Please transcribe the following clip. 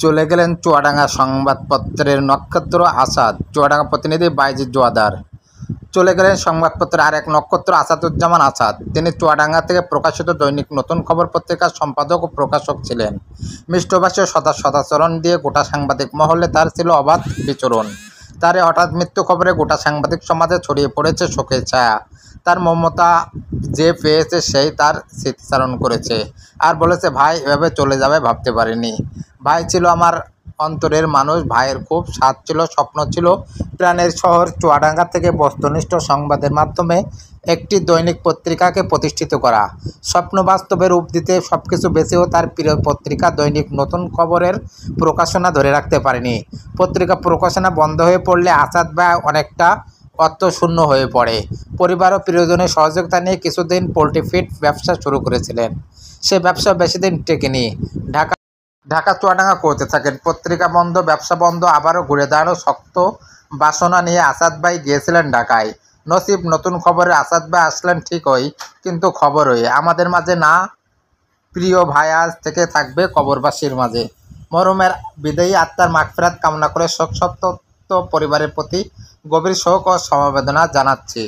চলে গেলেন চুয়াডাঙ্গা সংবাদপত্রের নক্ষত্র আসাদ। চুয়াডাঙ্গা প্রতিনিধি বাইজিদ জোয়াদার। চলে গেলেন সংবাদপত্রের আর এক নক্ষত্র আসাদুজ্জামান আসাদ। তিনি চুয়াডাঙ্গা থেকে প্রকাশিত দৈনিক নতুন খবর পত্রিকার সম্পাদক ও প্রকাশক ছিলেন। মিষ্টভাষী ও সদাচরণ দিয়ে গোটা সাংবাদিক মহলে তার ছিল অবাধ বিচরণ। তার এই হঠাৎ মৃত্যু খবরে গোটা সাংবাদিক সমাজে ছড়িয়ে পড়েছে শোকের ছায়া। তার মমতা যে পেয়েছে সেই তার স্মৃতিচারণ করেছে আর বলেছে, ভাই এভাবে চলে যাবে ভাবতে পারিনি। ভাই ছিল আমার অন্তরের মানুষ। ভাইয়ের খুব স্বাদ ছিল, স্বপ্ন ছিল প্রাণের শহর চুয়াডাঙ্গা থেকে বস্তুনিষ্ঠ সংবাদের মাধ্যমে একটি দৈনিক পত্রিকাকে প্রতিষ্ঠিত করা, স্বপ্ন বাস্তবে রূপ দিতে সবকিছু বেঁচেও তার প্রিয় পত্রিকা দৈনিক নতুন খবরের প্রকাশনা ধরে রাখতে পারেনি। পত্রিকা প্রকাশনা বন্ধ হয়ে পড়লে আসাদ ভাই অনেকটা অর্থশূন্য হয়ে পড়ে। পরিবার ও প্রিয়জনের সহযোগিতা নিয়ে কিছুদিন পোলট্রি ফিড ব্যবসা শুরু করেছিলেন। সে ব্যবসা বেশি দিন টেকেনি। ঢাকা চুয়াডাঙ্গা করতে থাকেন। পত্রিকা বন্ধ, ব্যবসা বন্ধ, আবারও ঘুরে দাঁড়ানো শক্ত বাসনা নিয়ে আসাদ ভাই গিয়েছিলেন ঢাকায়। নসিব নতুন খবরে আসাদ ভাই আসলেন ঠিকই, কিন্তু খবরই আমাদের মাঝে না। প্রিয় ভাই আজ থেকে থাকবে কবরবাসীর মাঝে। মরহুমের বিদায়ী আত্মার মাগফিরাত কামনা করে শোকসন্তপ্ত পরিবারের প্রতি গভীর শোক ও সমবেদনা জানাচ্ছি।